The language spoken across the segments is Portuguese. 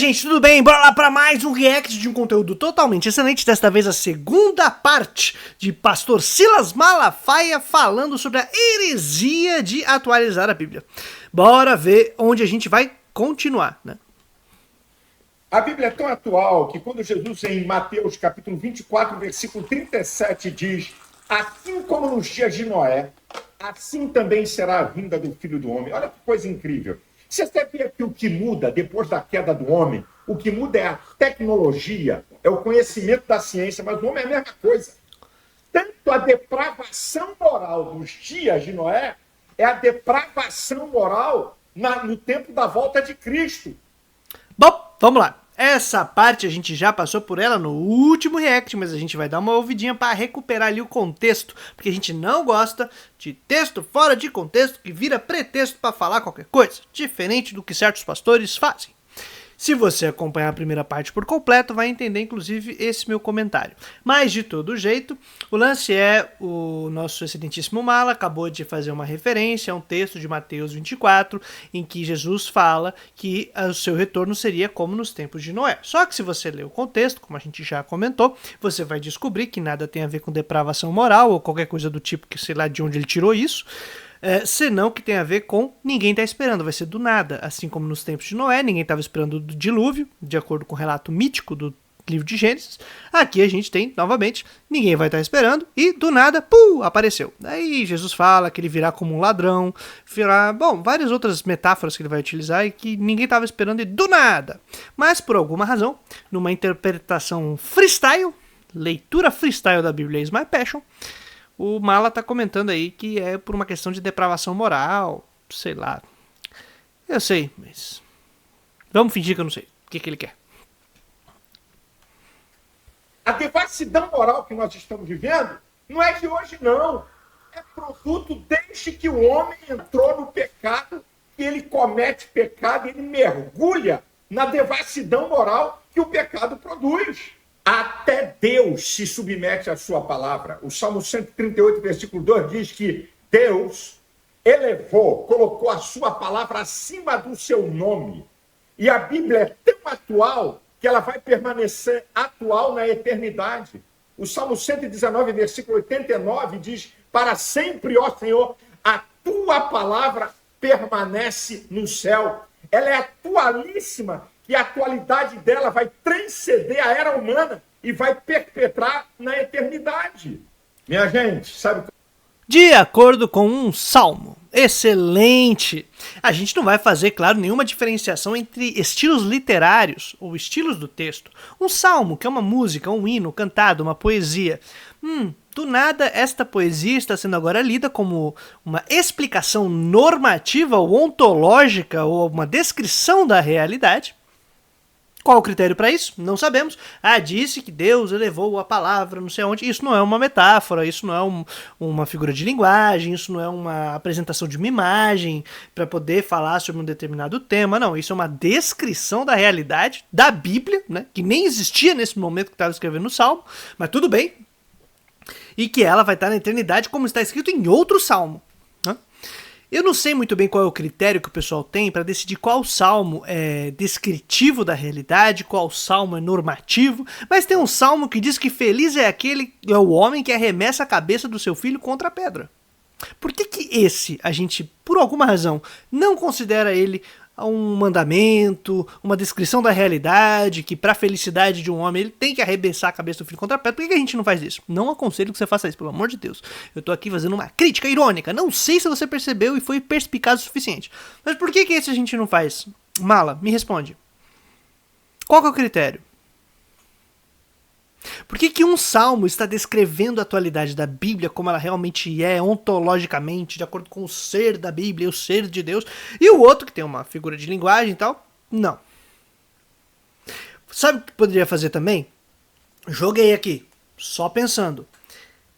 gente, tudo bem? Bora lá para mais um react de um conteúdo totalmente excelente. Desta vez a segunda parte de Pastor Silas Malafaia falando sobre a heresia de atualizar a Bíblia. Bora ver onde a gente vai continuar, né? A Bíblia é tão atual que quando Jesus, em Mateus capítulo 24, versículo 37, diz: assim como nos dias de Noé, assim também será a vinda do Filho do Homem. Olha que coisa incrível. Você sabia que o que muda depois da queda do homem, o que muda é a tecnologia, é o conhecimento da ciência, mas o homem é a mesma coisa. Tanto a depravação moral dos dias de Noé é a depravação moral no tempo da volta de Cristo. Bom, vamos lá. Essa parte a gente já passou por ela no último react, mas a gente vai dar uma ouvidinha para recuperar ali o contexto, porque a gente não gosta de texto fora de contexto que vira pretexto para falar qualquer coisa, diferente do que certos pastores fazem. Se você acompanhar a primeira parte por completo, vai entender inclusive esse meu comentário. Mas de todo jeito, o lance é o nosso excelentíssimo Mala acabou de fazer uma referência a um texto de Mateus 24, em que Jesus fala que o seu retorno seria como nos tempos de Noé. Só que se você ler o contexto, como a gente já comentou, você vai descobrir que nada tem a ver com depravação moral ou qualquer coisa do tipo, que sei lá de onde ele tirou isso. Senão que tem a ver com ninguém está esperando, vai ser do nada. Assim como nos tempos de Noé, ninguém estava esperando o dilúvio, de acordo com o relato mítico do livro de Gênesis. Aqui a gente tem, novamente, ninguém vai estar esperando e do nada, apareceu. Aí Jesus fala que ele virá como um ladrão, virá, várias outras metáforas que ele vai utilizar e que ninguém estava esperando e do nada. Mas por alguma razão, numa interpretação freestyle, leitura freestyle da Bíblia is my passion, o Mala tá comentando aí que é por uma questão de depravação moral, sei lá. Eu sei, mas vamos fingir que eu não sei. O que ele quer? A devassidão moral que nós estamos vivendo não é de hoje, não. É produto desde que o homem entrou no pecado, que ele comete pecado, ele mergulha na devassidão moral que o pecado produz. Até Deus se submete à sua palavra. O Salmo 138, versículo 2 diz que Deus colocou a sua palavra acima do seu nome. E a Bíblia é tão atual que ela vai permanecer atual na eternidade. O Salmo 119, versículo 89 diz: para sempre, ó Senhor, a tua palavra permanece no céu. Ela é atualíssima, e a atualidade dela vai transcender a era humana e vai perpetrar na eternidade. Minha gente, sabe? De acordo com um salmo. Excelente! A gente não vai fazer, claro, nenhuma diferenciação entre estilos literários ou estilos do texto. Um salmo, que é uma música, um hino cantado, uma poesia. Do nada, esta poesia está sendo agora lida como uma explicação normativa ou ontológica ou uma descrição da realidade. Qual o critério para isso? Não sabemos. Disse que Deus elevou a palavra, não sei onde. Isso não é uma metáfora, isso não é uma figura de linguagem, isso não é uma apresentação de uma imagem para poder falar sobre um determinado tema. Não, isso é uma descrição da realidade da Bíblia, né, que nem existia nesse momento que estava escrevendo o Salmo, mas tudo bem. E que ela vai estar na eternidade como está escrito em outro Salmo. Eu não sei muito bem qual é o critério que o pessoal tem para decidir qual salmo é descritivo da realidade, qual salmo é normativo, mas tem um salmo que diz que feliz é o homem que arremessa a cabeça do seu filho contra a pedra. Por que esse, a gente, por alguma razão, não considera ele um mandamento, uma descrição da realidade, que para a felicidade de um homem ele tem que arremessar a cabeça do filho contra a pedra? Por que a gente não faz isso? Não aconselho que você faça isso, pelo amor de Deus. Eu tô aqui fazendo uma crítica irônica, não sei se você percebeu e foi perspicaz o suficiente. Mas por que esse a gente não faz? Mala, me responde. Qual que é o critério? Por que um salmo está descrevendo a atualidade da Bíblia como ela realmente é, ontologicamente, de acordo com o ser da Bíblia, o ser de Deus, e o outro, que tem uma figura de linguagem e tal, não? Sabe o que poderia fazer também? Joguei aqui, só pensando.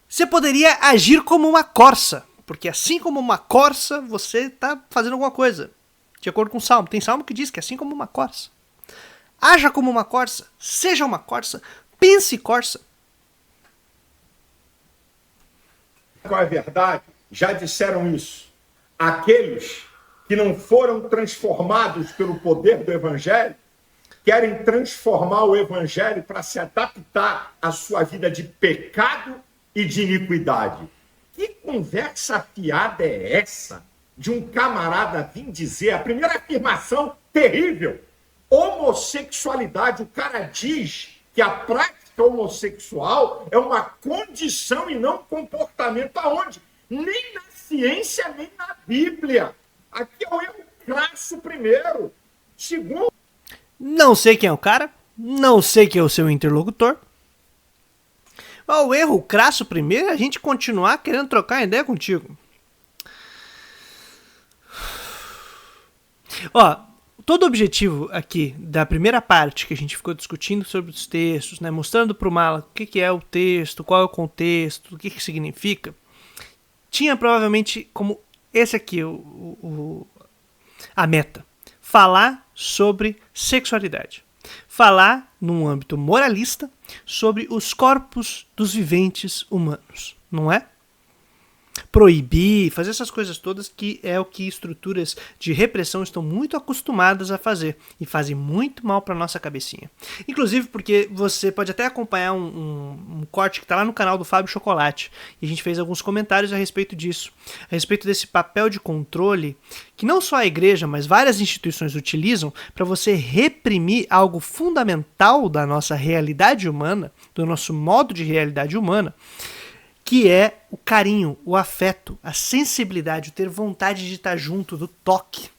Você poderia agir como uma corça, porque assim como uma corça, você está fazendo alguma coisa, de acordo com o salmo. Tem salmo que diz que assim como uma corça. Haja como uma corça, seja uma corça, pense corça. Qual é a verdade? Já disseram isso. Aqueles que não foram transformados pelo poder do Evangelho querem transformar o evangelho para se adaptar à sua vida de pecado e de iniquidade. Que conversa fiada é essa de um camarada vir dizer a primeira afirmação terrível? Homossexualidade. O cara diz que a prática homossexual é uma condição e não comportamento. Aonde? Nem na ciência, nem na Bíblia. Aqui é o erro crasso primeiro. Segundo... Não sei quem é o cara, não sei quem é o seu interlocutor. O erro crasso primeiro é a gente continuar querendo trocar ideia contigo. Ó, todo o objetivo aqui da primeira parte que a gente ficou discutindo sobre os textos, né, mostrando para o Mala o que é o texto, qual é o contexto, o que significa, tinha provavelmente como esse aqui a meta. Falar sobre sexualidade. Falar, num âmbito moralista, sobre os corpos dos viventes humanos, não é? Proibir, fazer essas coisas todas que é o que estruturas de repressão estão muito acostumadas a fazer e fazem muito mal para nossa cabecinha. Inclusive porque você pode até acompanhar um corte que está lá no canal do Fábio Chocolate e a gente fez alguns comentários a respeito disso, a respeito desse papel de controle que não só a igreja, mas várias instituições utilizam para você reprimir algo fundamental da nossa realidade humana, do nosso modo de realidade humana, que é o carinho, o afeto, a sensibilidade, o ter vontade de estar junto, do toque,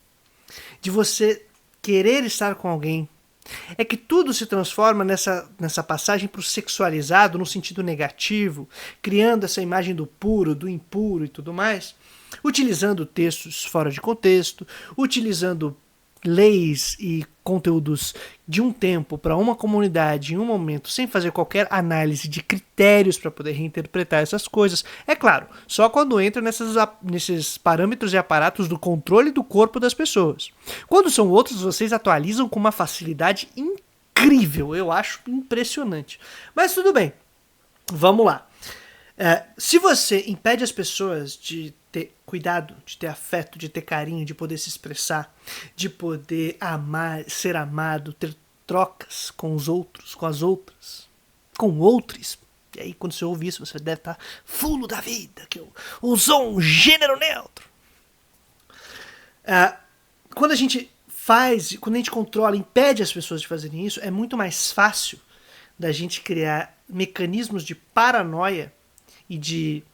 de você querer estar com alguém. É que tudo se transforma nessa passagem para o sexualizado, no sentido negativo, criando essa imagem do puro, do impuro e tudo mais, utilizando textos fora de contexto, utilizando leis e conteúdos de um tempo para uma comunidade em um momento sem fazer qualquer análise de critérios para poder reinterpretar essas coisas. É claro, só quando entra nesses parâmetros e aparatos do controle do corpo das pessoas. Quando são outros, vocês atualizam com uma facilidade incrível, eu acho impressionante. Mas tudo bem, vamos lá. Se você impede as pessoas de ter cuidado, de ter afeto, de ter carinho, de poder se expressar, de poder amar, ser amado, ter trocas com os outros, com as outras, com outros. E aí quando você ouve isso, você deve estar fulo da vida, que usou um gênero neutro. Quando a gente faz, quando a gente controla, impede as pessoas de fazerem isso, é muito mais fácil da gente criar mecanismos de paranoia e de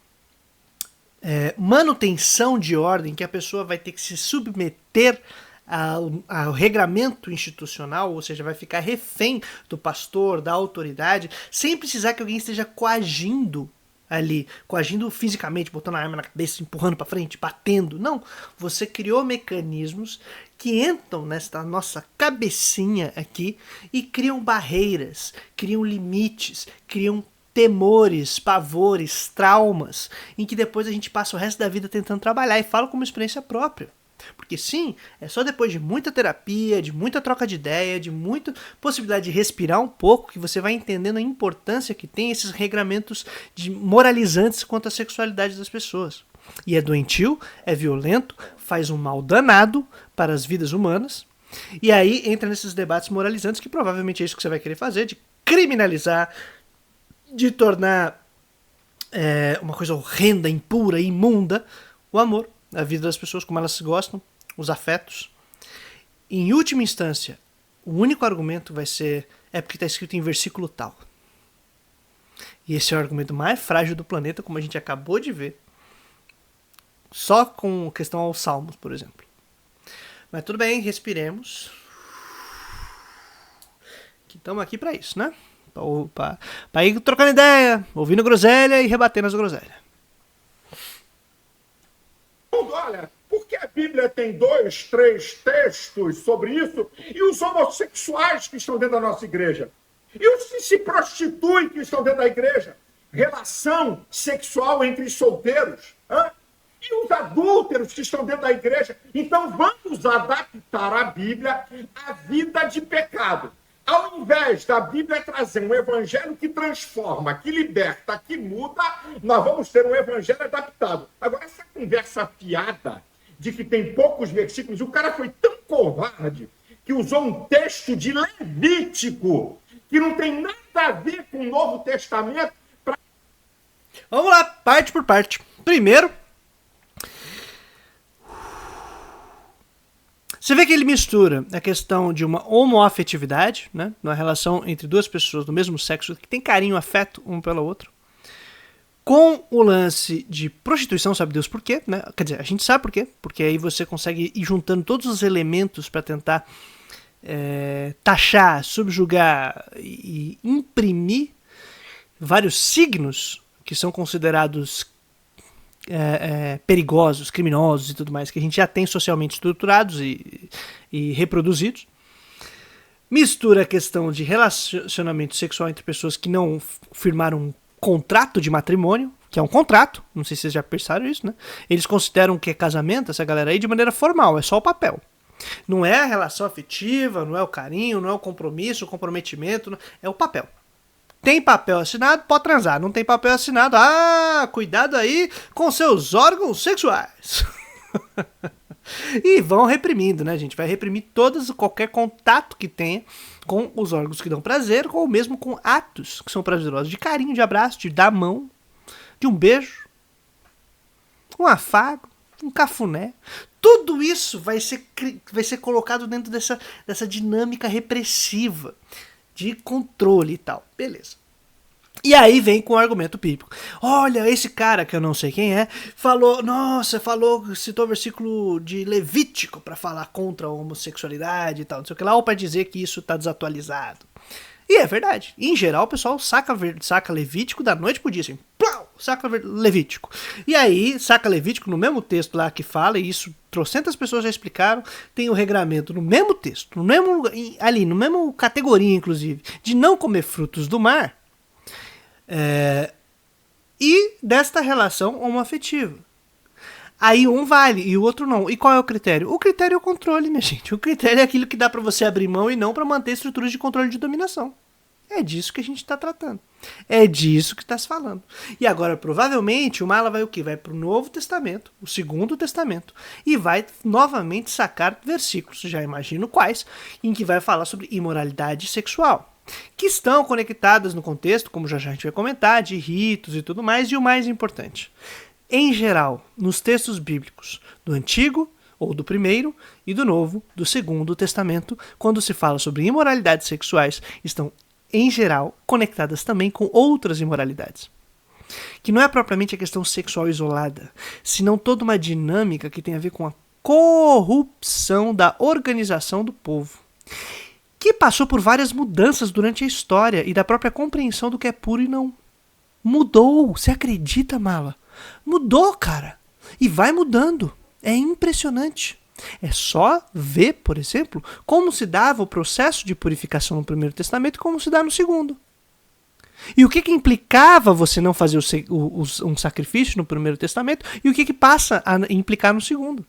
manutenção de ordem, que a pessoa vai ter que se submeter ao regramento institucional, ou seja, vai ficar refém do pastor, da autoridade, sem precisar que alguém esteja coagindo ali, coagindo fisicamente, botando a arma na cabeça, empurrando para frente, batendo. Não, você criou mecanismos que entram nesta nossa cabecinha aqui e criam barreiras, criam limites, criam temores, pavores, traumas, em que depois a gente passa o resto da vida tentando trabalhar, e falo como experiência própria. Porque sim, é só depois de muita terapia, de muita troca de ideia, de muita possibilidade de respirar um pouco, que você vai entendendo a importância que tem esses regramentos moralizantes quanto à sexualidade das pessoas. E é doentio, é violento, faz um mal danado para as vidas humanas, e aí entra nesses debates moralizantes, que provavelmente é isso que você vai querer fazer, de criminalizar, de tornar uma coisa horrenda, impura, imunda, o amor, a vida das pessoas, como elas se gostam, os afetos. Em última instância, o único argumento vai ser porque está escrito em versículo tal. E esse é o argumento mais frágil do planeta, como a gente acabou de ver, só com questão aos salmos, por exemplo. Mas tudo bem, respiremos. Que estamos aqui para isso, né? Para ir trocando ideia, ouvindo groselha e rebatendo as groselhas. Olha, porque a Bíblia tem 2, 3 textos sobre isso, e os homossexuais que estão dentro da nossa igreja, e os que se prostituem que estão dentro da igreja, relação sexual entre solteiros, e os adúlteros que estão dentro da igreja. Então vamos adaptar a Bíblia à vida de pecado. Ao invés da Bíblia trazer um evangelho que transforma, que liberta, que muda, nós vamos ter um evangelho adaptado. Agora, essa conversa fiada de que tem poucos versículos, o cara foi tão covarde que usou um texto de Levítico, que não tem nada a ver com o Novo Testamento. Vamos lá, parte por parte. Primeiro, você vê que ele mistura a questão de uma homoafetividade, né, uma relação entre duas pessoas do mesmo sexo que tem carinho, afeto um pelo outro, com o lance de prostituição, sabe Deus por quê, né? Quer dizer, a gente sabe por quê, porque aí você consegue ir juntando todos os elementos para tentar taxar, subjugar e imprimir vários signos que são considerados perigosos, criminosos e tudo mais, que a gente já tem socialmente estruturados e reproduzidos. Mistura a questão de relacionamento sexual entre pessoas que não firmaram um contrato de matrimônio, que é um contrato, não sei se vocês já pensaram isso, né? Eles consideram que é casamento, essa galera aí, de maneira formal, é só o papel. Não é a relação afetiva, não é o carinho, não é o compromisso, o comprometimento, é o papel. Tem papel assinado, pode transar. Não tem papel assinado, cuidado aí com seus órgãos sexuais. E vão reprimindo, né, gente? Vai reprimir qualquer contato que tenha com os órgãos que dão prazer, ou mesmo com atos que são prazerosos, de carinho, de abraço, de dar a mão, de um beijo, um afago, um cafuné. Tudo isso vai ser colocado dentro dessa dinâmica repressiva de controle e tal. Beleza. E aí vem com o argumento bíblico. Olha, esse cara, que eu não sei quem é, citou o versículo de Levítico para falar contra a homossexualidade e tal, não sei o que lá, ou para dizer que isso tá desatualizado. E é verdade. Em geral, o pessoal saca Levítico da noite pro dia, assim, plau, saca Levítico. E aí, saca Levítico no mesmo texto lá que fala, e isso trocentas pessoas já explicaram, tem o regramento no mesmo texto, no mesmo categoria, inclusive, de não comer frutos do mar, e desta relação homoafetiva. Aí um vale e o outro não. E qual é o critério? O critério é o controle, minha gente. O critério é aquilo que dá pra você abrir mão e não pra manter estruturas de controle de dominação. É disso que a gente tá tratando. É disso que tá se falando. E agora, provavelmente, o Mala vai o quê? Vai pro Novo Testamento, o Segundo Testamento, e vai novamente sacar versículos, já imagino quais, em que vai falar sobre imoralidade sexual, que estão conectadas no contexto, como já a gente vai comentar, de ritos e tudo mais, e o mais importante. Em geral, nos textos bíblicos do Antigo, ou do Primeiro, e do Novo, do Segundo Testamento, quando se fala sobre imoralidades sexuais, estão, em geral, conectadas também com outras imoralidades. Que não é propriamente a questão sexual isolada, senão toda uma dinâmica que tem a ver com a corrupção da organização do povo, que passou por várias mudanças durante a história e da própria compreensão do que é puro e não. Mudou, você acredita, Mala? Mudou, cara. E vai mudando. É impressionante. É só ver, por exemplo, como se dava o processo de purificação no Primeiro Testamento e como se dá no Segundo. E o que implicava você não fazer um sacrifício no Primeiro Testamento e o que passa a implicar no Segundo.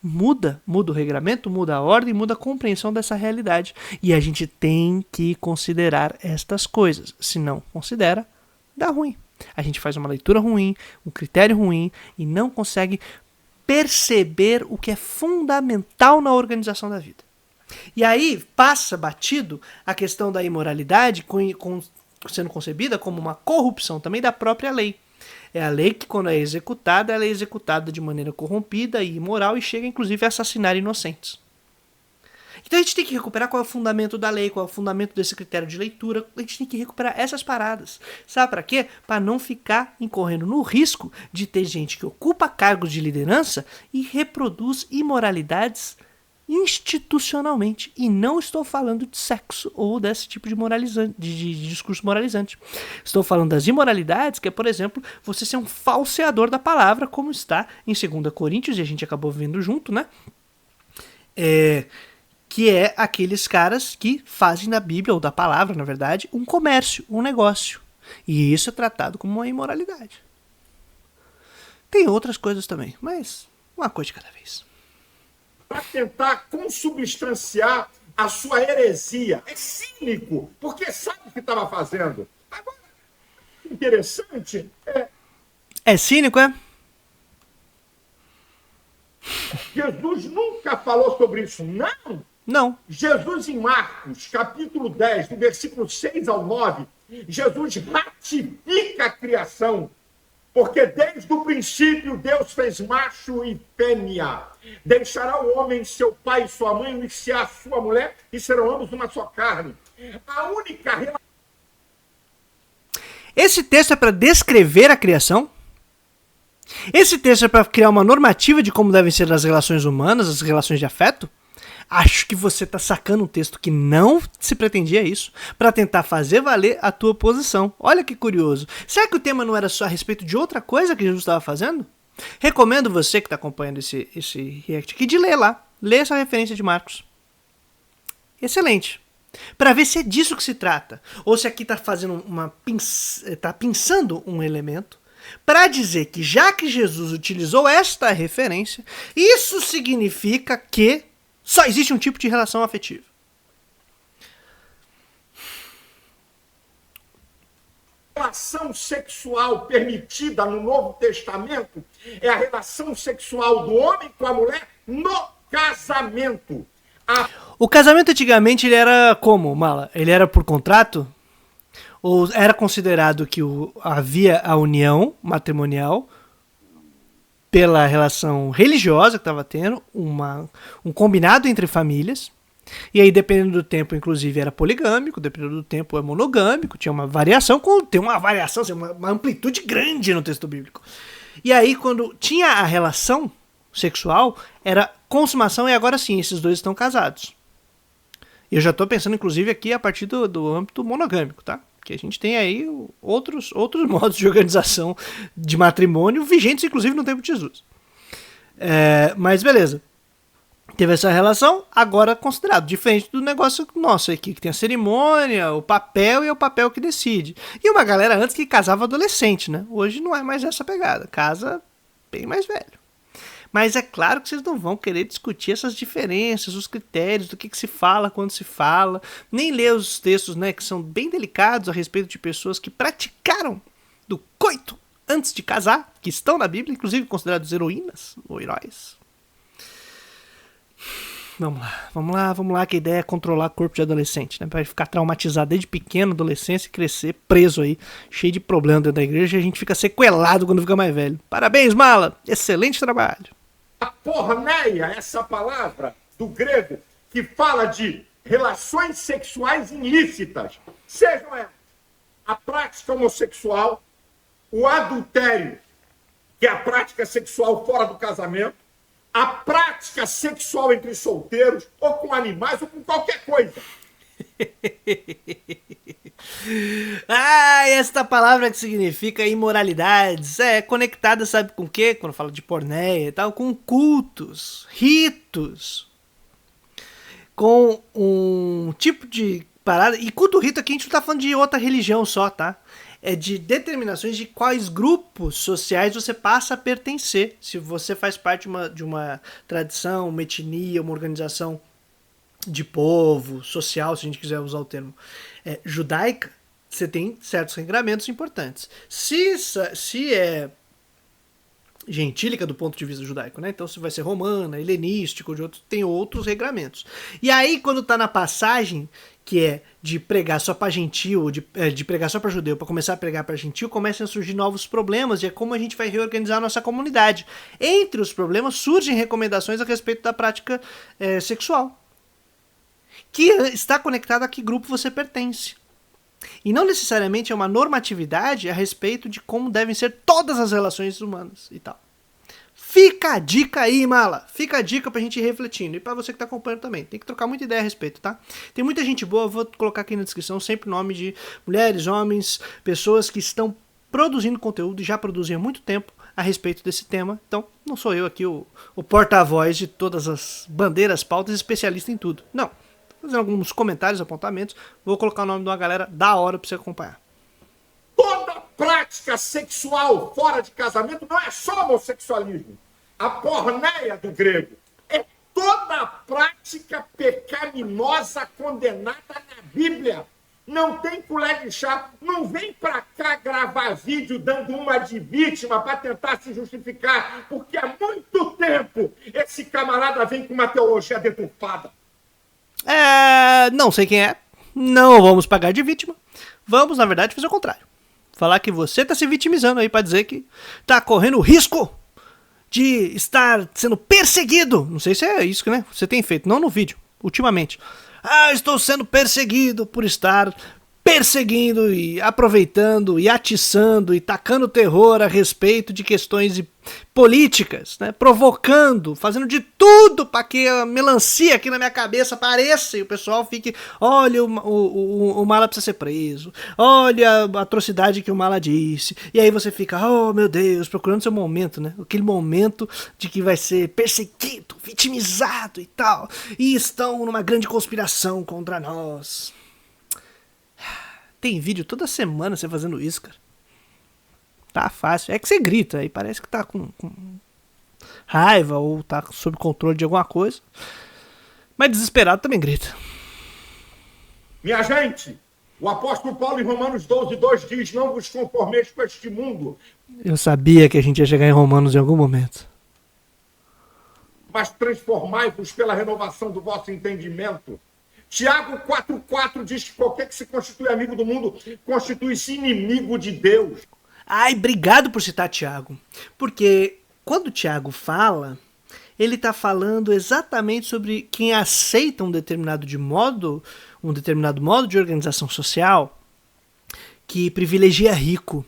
Muda o regramento, muda a ordem, muda a compreensão dessa realidade. E a gente tem que considerar estas coisas. Se não considera, dá ruim. A gente faz uma leitura ruim, um critério ruim e não consegue perceber o que é fundamental na organização da vida. E aí passa batido a questão da imoralidade sendo concebida como uma corrupção também da própria lei. É a lei que, quando é executada, ela é executada de maneira corrompida e imoral e chega inclusive a assassinar inocentes. Então a gente tem que recuperar qual é o fundamento da lei, qual é o fundamento desse critério de leitura. A gente tem que recuperar essas paradas. Sabe para quê? Para não ficar incorrendo no risco de ter gente que ocupa cargos de liderança e reproduz imoralidades institucionalmente. E não estou falando de sexo ou desse tipo de discurso moralizante. Estou falando das imoralidades, que é, por exemplo, você ser um falseador da palavra, como está em 2 Coríntios, e a gente acabou vendo junto, né? Que é aqueles caras que fazem da Bíblia, ou da palavra, na verdade, um comércio, um negócio. E isso é tratado como uma imoralidade. Tem outras coisas também, mas uma coisa de cada vez. Para tentar consubstanciar a sua heresia. É cínico, porque sabe o que estava fazendo. Agora, interessante É cínico, é? Jesus nunca falou sobre isso, não. Não. Jesus em Marcos, capítulo 10, do versículo 6 ao 9, Jesus ratifica a criação, porque desde o princípio Deus fez macho e fêmea. Deixará o homem seu pai e sua mãe, unir-se-á a sua mulher, e serão ambos uma só carne. A única relação... Esse texto é para descrever a criação? Esse texto é para criar uma normativa de como devem ser as relações humanas, as relações de afeto? Acho que você está sacando um texto que não se pretendia isso para tentar fazer valer a tua posição. Olha que curioso. Será que o tema não era só a respeito de outra coisa que Jesus estava fazendo? Recomendo você que está acompanhando esse react aqui de ler lá. Lê essa referência de Marcos. Excelente. Para ver se é disso que se trata. Ou se aqui está fazendo tá pensando um elemento para dizer que já que Jesus utilizou esta referência, isso significa que só existe um tipo de relação afetiva. A relação sexual permitida no Novo Testamento é a relação sexual do homem com a mulher no casamento. O casamento antigamente ele era como, Mala? Ele era por contrato? Ou era considerado que havia a união matrimonial pela relação religiosa que estava tendo, um combinado entre famílias, e aí dependendo do tempo, inclusive, era poligâmico, dependendo do tempo é monogâmico, tinha uma variação, tem uma variação, assim, uma amplitude grande no texto bíblico. E aí quando tinha a relação sexual, era consumação e agora sim, esses dois estão casados. Eu já estou pensando, inclusive, aqui a partir do âmbito monogâmico, tá? Que a gente tem aí outros modos de organização de matrimônio vigentes, inclusive, no tempo de Jesus. Mas beleza. Teve essa relação, agora considerado. Diferente do negócio nosso aqui, que tem a cerimônia, o papel e é o papel que decide. E uma galera antes que casava adolescente, né? Hoje não é mais essa pegada. Casa bem mais velho. Mas é claro que vocês não vão querer discutir essas diferenças, os critérios, do que se fala, quando se fala, nem ler os textos, né, que são bem delicados a respeito de pessoas que praticaram do coito antes de casar, que estão na Bíblia, inclusive considerados heroínas ou heróis. Vamos lá, que a ideia é controlar o corpo de adolescente, né, para ficar traumatizado desde pequeno, adolescência, e crescer preso aí, cheio de problema dentro da igreja, e a gente fica sequelado quando fica mais velho. Parabéns, Mala! Excelente trabalho! A porneia, essa palavra do grego, que fala de relações sexuais ilícitas, sejam elas a prática homossexual, o adultério, que é a prática sexual fora do casamento, a prática sexual entre solteiros, ou com animais, ou com qualquer coisa. Esta palavra que significa imoralidades é conectada, sabe com o quê? Quando fala de pornéia e tal, com cultos, ritos, com um tipo de parada. E culto, rito aqui a gente não tá falando de outra religião só, tá? É de determinações de quais grupos sociais você passa a pertencer. Se você faz parte de uma tradição, uma etnia, uma organização de povo, social, se a gente quiser usar o termo, judaica, você tem certos regramentos importantes. Se é gentílica do ponto de vista judaico, né? Então se vai ser romana, helenístico, tem outros regramentos. E aí quando tá na passagem que é de pregar só para gentil, de pregar só para judeu, para começar a pregar para gentil, começam a surgir novos problemas, e é como a gente vai reorganizar a nossa comunidade. Entre os problemas surgem recomendações a respeito da prática sexual, que está conectada a que grupo você pertence. E não necessariamente é uma normatividade a respeito de como devem ser todas as relações humanas e tal. Fica a dica aí, Mala. Fica a dica pra gente ir refletindo. E pra você que tá acompanhando também. Tem que trocar muita ideia a respeito, tá? Tem muita gente boa, vou colocar aqui na descrição sempre nome de mulheres, homens, pessoas que estão produzindo conteúdo e já produzem há muito tempo a respeito desse tema. Então, não sou eu aqui o porta-voz de todas as bandeiras, pautas, especialista em tudo. Não. Fazendo alguns comentários, apontamentos. Vou colocar o nome de uma galera da hora pra você acompanhar. Toda prática sexual fora de casamento não é só homossexualismo. A porneia do grego é toda prática pecaminosa condenada na Bíblia. Não tem colher de chá. Não vem pra cá gravar vídeo dando uma de vítima para tentar se justificar, porque há muito tempo esse camarada vem com uma teologia deturpada. Não sei quem é, não vamos pagar de vítima, vamos, na verdade, fazer o contrário. Falar que você tá se vitimizando aí pra dizer que tá correndo risco de estar sendo perseguido. Não sei se é isso que, né, você tem feito, não no vídeo, ultimamente. Estou sendo perseguido por estar perseguindo e aproveitando e atiçando e tacando terror a respeito de questões políticas, né? Provocando, fazendo de tudo para que a melancia aqui na minha cabeça apareça e o pessoal fique, olha, o Mala precisa ser preso, olha a atrocidade que o Mala disse, e aí você fica, oh meu Deus, procurando seu momento, né? Aquele momento de que vai ser perseguido, vitimizado e tal, e estão numa grande conspiração contra nós. Tem vídeo toda semana você fazendo isso, cara. Tá fácil. É que você grita e parece que tá com raiva ou tá sob controle de alguma coisa. Mas desesperado também grita. Minha gente, o apóstolo Paulo em Romanos 12:2 diz, não vos conformeis com este mundo. Eu sabia que a gente ia chegar em Romanos em algum momento. Mas transformai-vos pela renovação do vosso entendimento. Tiago 4,4 diz que qualquer que se constitui amigo do mundo constitui-se inimigo de Deus. Obrigado por citar Tiago. Porque quando o Tiago fala, ele está falando exatamente sobre quem aceita um determinado modo de organização social que privilegia rico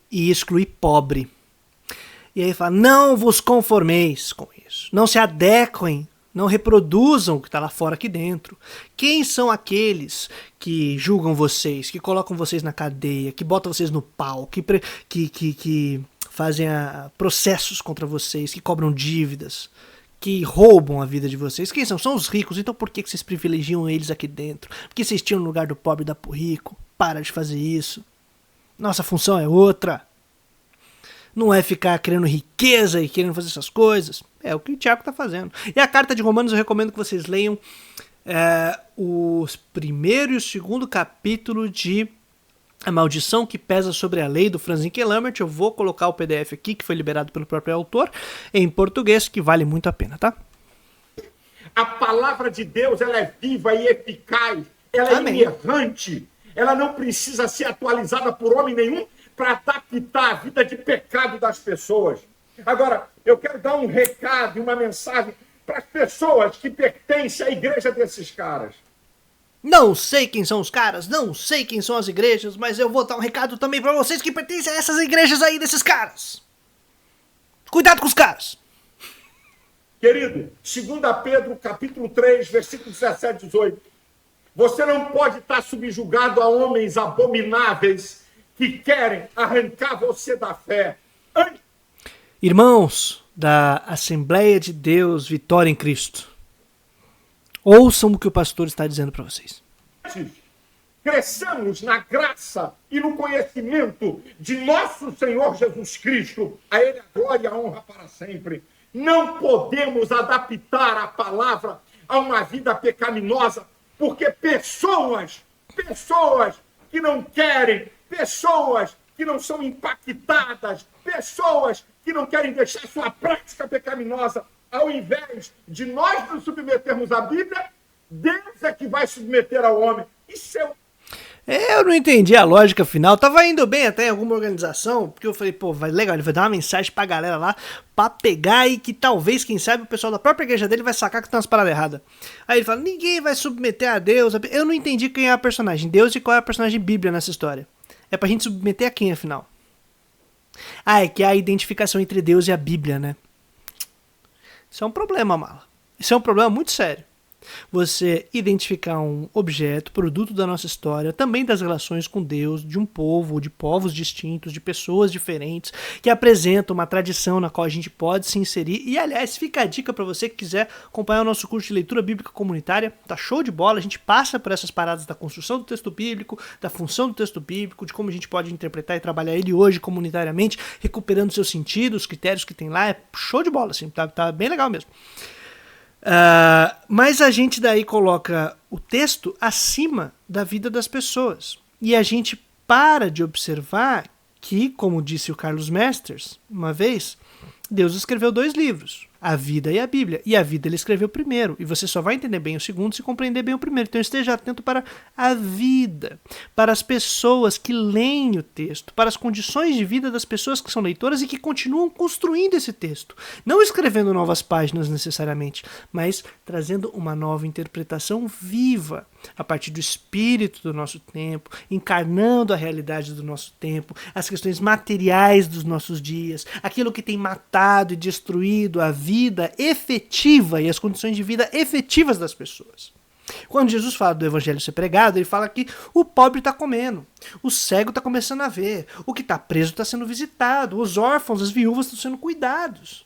e exclui pobre. E aí ele fala, não vos conformeis com isso, não se adequem, não reproduzam o que está lá fora aqui dentro. Quem são aqueles que julgam vocês, que colocam vocês na cadeia, que botam vocês no pau, que fazem processos contra vocês, que cobram dívidas, que roubam a vida de vocês? Quem são? São os ricos. Então por que vocês privilegiam eles aqui dentro? Porque vocês tinham no lugar do pobre e da pro rico. Para de fazer isso. Nossa função é outra. Não é ficar querendo riqueza e querendo fazer essas coisas. É o que o Tiago está fazendo. E a carta de Romanos eu recomendo que vocês leiam o primeiro e o segundo capítulo de A Maldição que Pesa sobre a Lei, do Franz Inkelambert. Eu vou colocar o PDF aqui, que foi liberado pelo próprio autor, em português, que vale muito a pena, tá? A palavra de Deus, ela é viva e eficaz. Ela é inerrante. Ela não precisa ser atualizada por homem nenhum para adaptar a vida de pecado das pessoas. Agora, eu quero dar um recado e uma mensagem para as pessoas que pertencem à igreja desses caras. Não sei quem são os caras, não sei quem são as igrejas, mas eu vou dar um recado também para vocês que pertencem a essas igrejas aí desses caras. Cuidado com os caras. Querido, 2 Pedro, capítulo 3, versículos 17 e 18. Você não pode estar subjugado a homens abomináveis que querem arrancar você da fé. Irmãos da Assembleia de Deus Vitória em Cristo, ouçam o que o pastor está dizendo para vocês. Cresçamos na graça e no conhecimento de nosso Senhor Jesus Cristo. A Ele a glória e a honra para sempre. Não podemos adaptar a palavra a uma vida pecaminosa, porque pessoas que não querem, pessoas que não são impactadas, pessoas que não querem deixar sua prática pecaminosa, ao invés de nós nos submetermos à Bíblia, Deus é que vai submeter ao homem. Isso é Eu não entendi a lógica final. Tava indo bem até em alguma organização, porque eu falei, pô, vai legal, ele vai dar uma mensagem pra galera lá, pra pegar e que talvez, quem sabe, o pessoal da própria igreja dele vai sacar que tem umas paradas erradas. Aí ele fala, ninguém vai submeter a Deus. Eu não entendi quem é a personagem Deus e qual é a personagem Bíblia nessa história. É pra gente submeter a quem, afinal? É que é a identificação entre Deus e a Bíblia, né? Isso é um problema, Mala. Isso é um problema muito sério. Você identificar um objeto, produto da nossa história, também das relações com Deus, de um povo, de povos distintos, de pessoas diferentes, que apresentam uma tradição na qual a gente pode se inserir. E, aliás, fica a dica para você que quiser acompanhar o nosso curso de leitura bíblica comunitária. Tá show de bola, a gente passa por essas paradas da construção do texto bíblico, da função do texto bíblico, de como a gente pode interpretar e trabalhar ele hoje comunitariamente, recuperando seus sentidos, os critérios que tem lá. É show de bola, assim, tá bem legal mesmo. Mas a gente daí coloca o texto acima da vida das pessoas. E a gente para de observar que, como disse o Carlos Mesters uma vez, Deus escreveu 2 livros. a vida e a Bíblia. E a vida ele escreveu primeiro. E você só vai entender bem o segundo se compreender bem o primeiro. Então esteja atento para a vida, para as pessoas que leem o texto, para as condições de vida das pessoas que são leitoras e que continuam construindo esse texto. Não escrevendo novas páginas necessariamente, mas trazendo uma nova interpretação viva, a partir do espírito do nosso tempo, encarnando a realidade do nosso tempo, as questões materiais dos nossos dias, aquilo que tem matado e destruído a vida efetiva e as condições de vida efetivas das pessoas. Quando Jesus fala do evangelho ser pregado, ele fala que o pobre está comendo, o cego está começando a ver, o que está preso está sendo visitado, os órfãos, as viúvas estão sendo cuidados.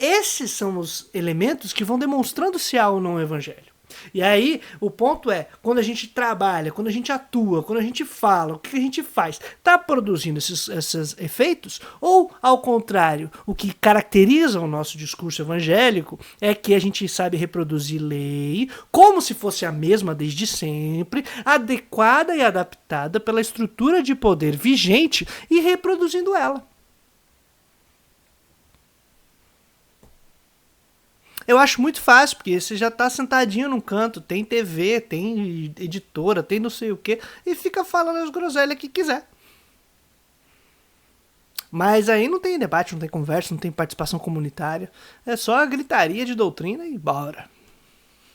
Esses são os elementos que vão demonstrando se há ou não o evangelho. E aí, o ponto é, quando a gente trabalha, quando a gente atua, quando a gente fala, o que a gente faz? Está produzindo esses efeitos? Ou, ao contrário, o que caracteriza o nosso discurso evangélico é que a gente sabe reproduzir lei como se fosse a mesma desde sempre, adequada e adaptada pela estrutura de poder vigente e reproduzindo ela. Eu acho muito fácil, porque você já tá sentadinho num canto, tem TV, tem editora, tem não sei o quê, e fica falando as groselhas que quiser. Mas aí não tem debate, não tem conversa, não tem participação comunitária. É só a gritaria de doutrina e bora.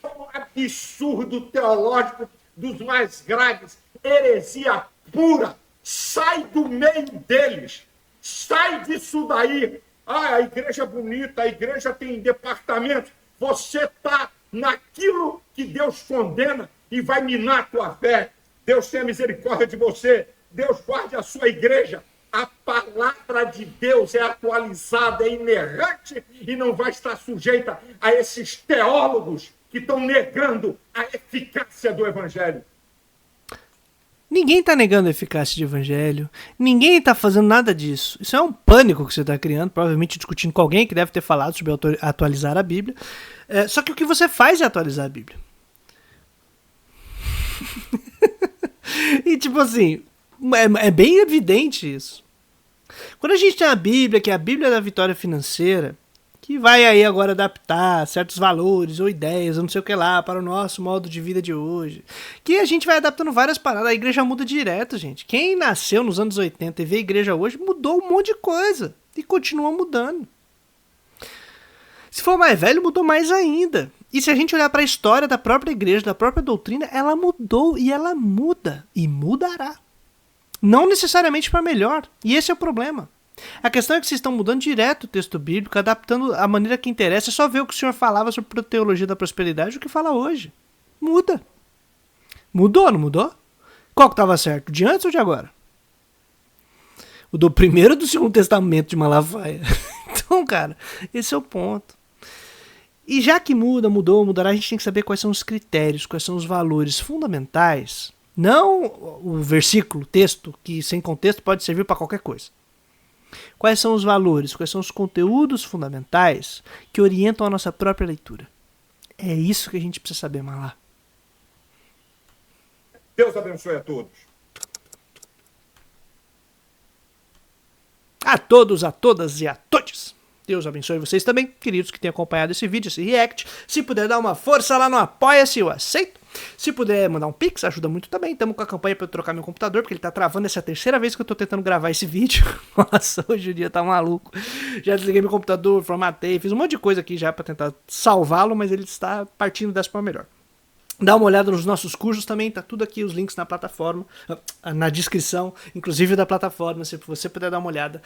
Um absurdo teológico dos mais graves, heresia pura. Sai do meio deles. Sai disso daí. Ah, a igreja é bonita, a igreja tem departamento. Você está naquilo que Deus condena e vai minar a tua fé. Deus tenha misericórdia de você. Deus guarde a sua igreja. A palavra de Deus é atualizada, é inerrante e não vai estar sujeita a esses teólogos que estão negando a eficácia do evangelho. Ninguém está negando a eficácia de evangelho, ninguém está fazendo nada disso. Isso é um pânico que você está criando, provavelmente discutindo com alguém que deve ter falado sobre atualizar a Bíblia. Só que o que você faz é atualizar a Bíblia. E tipo assim, é bem evidente isso. Quando a gente tem a Bíblia, que é a Bíblia da vitória financeira, que vai aí agora adaptar certos valores ou ideias, ou não sei o que lá, para o nosso modo de vida de hoje. Que a gente vai adaptando várias paradas. A igreja muda direto, gente. Quem nasceu nos anos 80 e vê a igreja hoje, mudou um monte de coisa. E continua mudando. Se for mais velho, mudou mais ainda. E se a gente olhar para a história da própria igreja, da própria doutrina, ela mudou e ela muda. E mudará. Não necessariamente para melhor. E esse é o problema. A questão é que vocês estão mudando direto o texto bíblico, adaptando a maneira que interessa. É só ver o que o senhor falava sobre a teologia da prosperidade e o que fala hoje. Muda. Mudou, não mudou? Qual que estava certo? De antes ou de agora? O do primeiro ou do segundo testamento de Malafaia? Então, cara, esse é o ponto. E já que mudará, a gente tem que saber quais são os critérios, quais são os valores fundamentais. Não o versículo, o texto, que sem contexto pode servir para qualquer coisa. Quais são os valores, quais são os conteúdos fundamentais que orientam a nossa própria leitura? É isso que a gente precisa saber, Malá. Deus abençoe a todos. A todos, a todas e a todes. Deus abençoe vocês também, queridos que têm acompanhado esse vídeo, esse react. Se puder dar uma força lá no Apoia-se, eu aceito. Se puder mandar um pix, ajuda muito também. Estamos com a campanha para eu trocar meu computador, porque ele tá travando. Essa é a terceira vez que eu tô tentando gravar esse vídeo. Nossa, hoje o dia tá maluco. Já desliguei meu computador, formatei, fiz um monte de coisa aqui já para tentar salvá-lo, mas ele está partindo dessa forma melhor. Dá uma olhada nos nossos cursos também, tá tudo aqui, os links na plataforma, na descrição, inclusive da plataforma, se você puder dar uma olhada,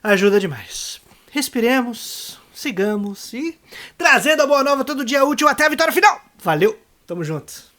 ajuda demais. Respiremos, sigamos e trazendo a boa nova todo dia útil até a vitória final. Valeu, tamo junto.